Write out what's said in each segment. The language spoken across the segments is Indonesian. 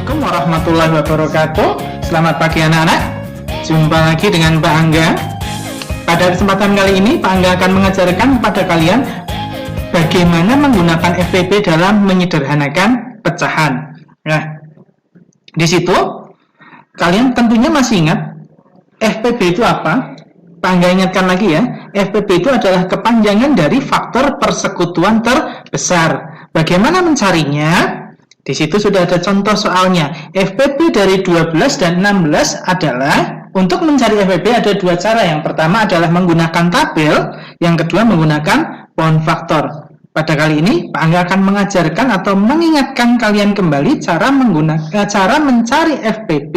Assalamualaikum warahmatullahi wabarakatuh. Selamat pagi anak-anak. Jumpa lagi dengan Pak Angga. Pada kesempatan kali ini Pak Angga akan mengajarkan kepada kalian bagaimana menggunakan FPP dalam menyederhanakan pecahan. Nah, di situ kalian tentunya masih ingat FPP itu apa? Pak Angga ingatkan lagi ya. FPP itu adalah kepanjangan dari faktor persekutuan terbesar. Bagaimana mencarinya? Di situ sudah ada contoh soalnya. FPP dari 12 dan 16 adalah, untuk mencari FPP ada dua cara. Yang pertama adalah menggunakan tabel, yang kedua menggunakan pohon faktor. Pada kali ini Pak Angga akan mengajarkan atau mengingatkan kalian kembali cara mencari FPP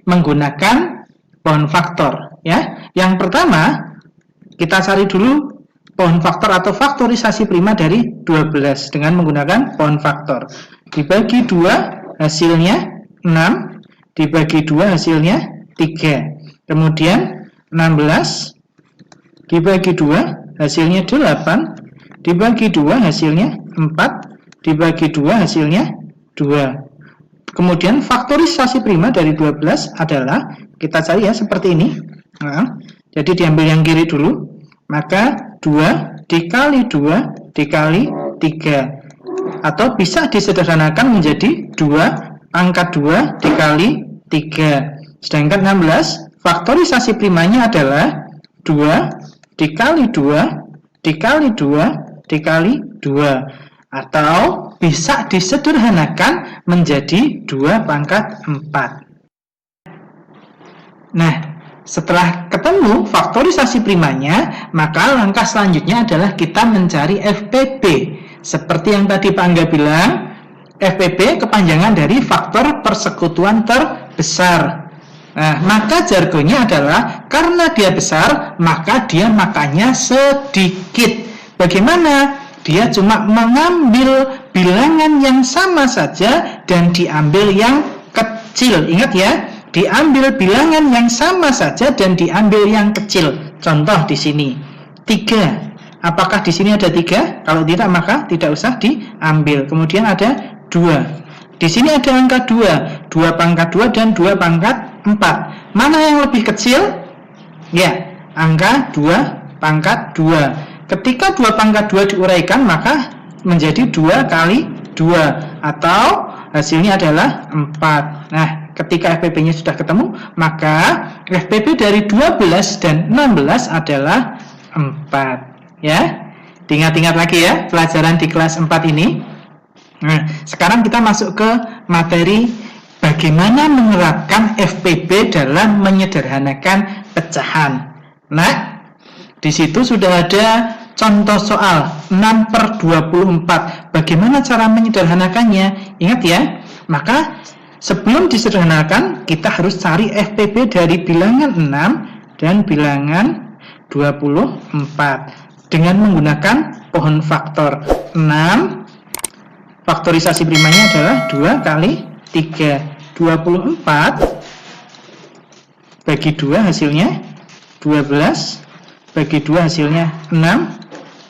menggunakan pohon faktor ya. Yang pertama kita cari dulu pohon faktor atau faktorisasi prima dari 12 dengan menggunakan pohon faktor. Dibagi 2 hasilnya 6, dibagi 2 hasilnya 3. Kemudian 16 dibagi 2 hasilnya 8, dibagi 2 hasilnya 4, dibagi 2 hasilnya 2. Kemudian faktorisasi prima dari 12 adalah, kita cari ya seperti ini. Nah, jadi diambil yang kiri dulu, maka 2 dikali 2 dikali 3. Atau bisa disederhanakan menjadi 2 pangkat 2 dikali 3. Sedangkan 16, faktorisasi primanya adalah 2 dikali 2 dikali 2 dikali 2. Atau bisa disederhanakan menjadi 2 pangkat 4. Nah, setelah ketemu faktorisasi primanya, maka langkah selanjutnya adalah kita mencari FPP. Seperti yang tadi Pak Angga bilang, FPP kepanjangan dari faktor persekutuan terbesar. Nah, maka jargonnya adalah karena dia besar, maka dia makannya sedikit. Bagaimana? Dia cuma mengambil bilangan yang sama saja dan diambil yang kecil. Ingat ya, diambil bilangan yang sama saja dan diambil yang kecil. Contoh di sini 3. Apakah di sini ada 3? Kalau tidak, maka tidak usah diambil. Kemudian ada 2. Di sini ada angka 2. 2 pangkat 2 dan 2 pangkat 4. Mana yang lebih kecil? Ya, angka 2 pangkat 2. Ketika 2 pangkat 2 diuraikan, maka menjadi 2 kali 2. Atau hasilnya adalah 4. Nah, ketika FPP-nya sudah ketemu, maka FPP dari 12 dan 16 adalah 4. Ya, ingat-ingat lagi ya pelajaran di kelas 4 ini. Nah, sekarang kita masuk ke materi bagaimana menerapkan FPP dalam menyederhanakan pecahan. Nah, di situ sudah ada contoh soal 6/24. Bagaimana cara menyederhanakannya? Ingat ya, maka sebelum disederhanakan kita harus cari FPP dari bilangan 6 dan bilangan 24. Dengan menggunakan pohon faktor 6, faktorisasi primanya adalah 2 kali 3. 24 bagi 2 hasilnya 12, bagi 2 hasilnya 6,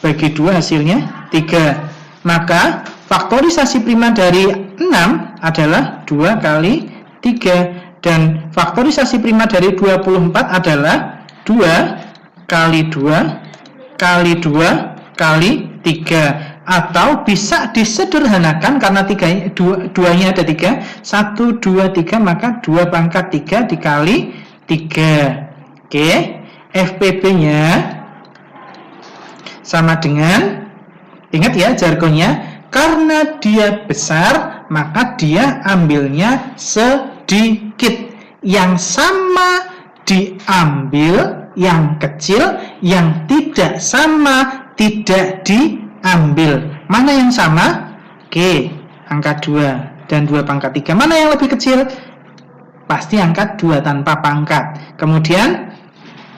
bagi 2 hasilnya 3. Maka faktorisasi prima dari 6 adalah 2 kali 3. Dan faktorisasi prima dari 24 anya adalah 2 kali 2 kali 2 kali 3. Atau bisa disederhanakan karena 2-nya ada 3, 1, 2, 3, maka 2 pangkat 3 dikali 3. Oke, FPP-nya sama dengan, ingat ya jargonnya, karena dia besar maka dia ambilnya sedikit. Yang sama diambil, yang kecil, yang tidak sama tidak diambil. Mana yang sama? Oke, angka 2 dan 2 pangkat 3. Mana yang lebih kecil? Pasti angka 2 tanpa pangkat. Kemudian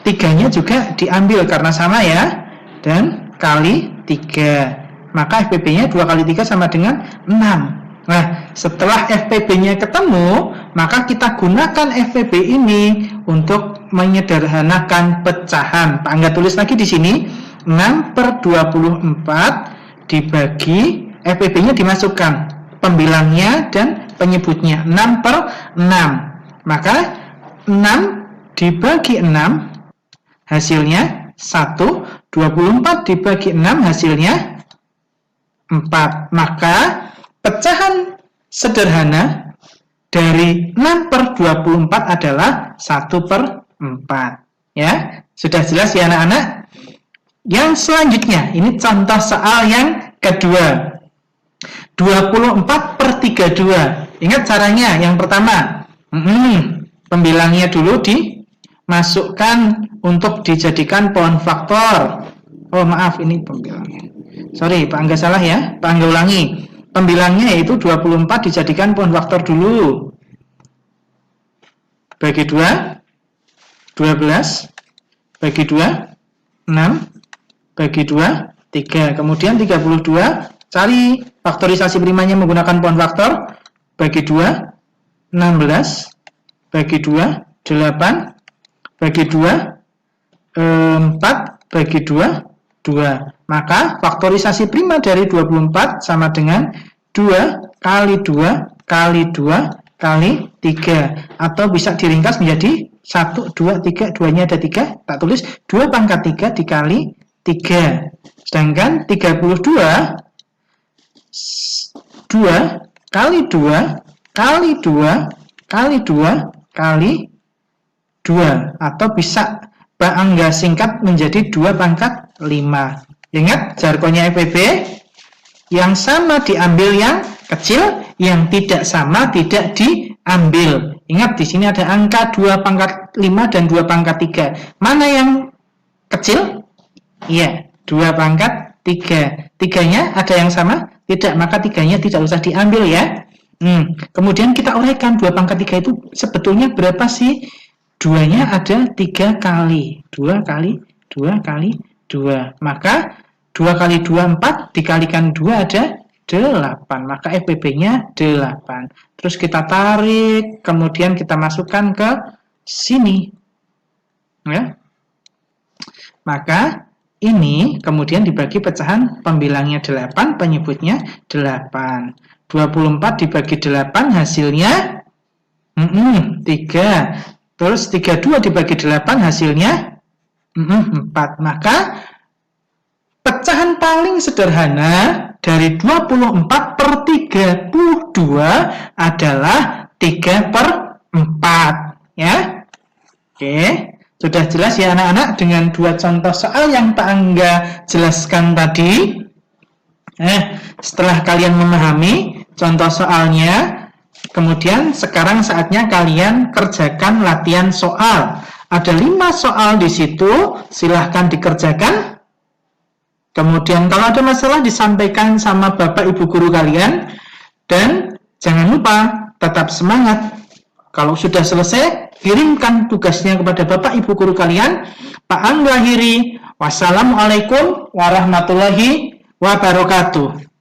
3-nya juga diambil karena sama ya, dan kali 3. Maka FPP-nya 2 kali 3 sama dengan 6. Nah, setelah FPP-nya ketemu, maka kita gunakan FPP ini untuk menyederhanakan pecahan. Pak Angga tulis lagi di sini 6/24 dibagi, FPP-nya dimasukkan, pembilangnya dan penyebutnya 6/6. Maka 6 dibagi 6 hasilnya 1, 24 dibagi 6 hasilnya 4. Maka pecahan sederhana dari 6/24 adalah 1/4. Ya, sudah jelas ya anak-anak? Yang selanjutnya, ini contoh soal yang kedua. 24/32. Ingat caranya, yang pertama, pembilangnya dulu dimasukkan untuk dijadikan pohon faktor. Oh maaf, ini pembilangnya. Sorry, Pak Angga salah ya. Pak Angga ulangi. Pembilangnya yaitu 24 dijadikan pohon faktor dulu. Bagi 2, 12. Bagi 2, 6. Bagi 2, 3. Kemudian 32, cari faktorisasi primanya menggunakan pohon faktor. Bagi 2, 16. Bagi 2, 8. Bagi 2, 4. Bagi 2, 2. Maka faktorisasi prima dari 24 sama dengan 2 kali 2 kali 2 kali 3. Atau bisa diringkas menjadi 1, 2, 3. 2-nya ada 3. Tak tulis 2 pangkat 3 dikali 3. Sedangkan 32, 2 kali 2 kali 2 kali 2 kali 2. Atau bisa Pak Angga singkat menjadi 2 pangkat 5. Ingat jargonnya FEB, yang sama diambil yang kecil, yang tidak sama tidak diambil. Ingat di sini ada angka 2 pangkat 5 dan 2 pangkat 3. Mana yang kecil? Iya, 2 pangkat 3. 3-nya ada yang sama? Tidak, maka 3-nya tidak usah diambil ya. Kemudian kita uraikan 2 pangkat 3 itu sebetulnya berapa sih? 2-nya ada 3 kali. 2 kali 2 kali 2. Maka 2 kali 2, 4. Dikalikan 2 ada 8. Maka FBB-nya 8. Terus kita tarik. Kemudian kita masukkan ke sini. Ya. Maka ini kemudian dibagi pecahan pembilangnya 8. Penyebutnya 8. 24 dibagi 8 hasilnya 3. Terus 32 dibagi 8 hasilnya 4. Maka pecahan paling sederhana dari 24/32 adalah 3/4. Ya. Oke. Sudah jelas ya anak-anak dengan 2 contoh soal yang Pak Angga jelaskan tadi. Setelah kalian memahami contoh soalnya, kemudian sekarang saatnya kalian kerjakan latihan soal. Ada 5 soal di situ, silahkan dikerjakan. Kemudian kalau ada masalah disampaikan sama Bapak Ibu guru kalian. Dan jangan lupa tetap semangat. Kalau sudah selesai, kirimkan tugasnya kepada Bapak Ibu guru kalian. Pak Angga akhiri. Wassalamualaikum warahmatullahi wabarakatuh.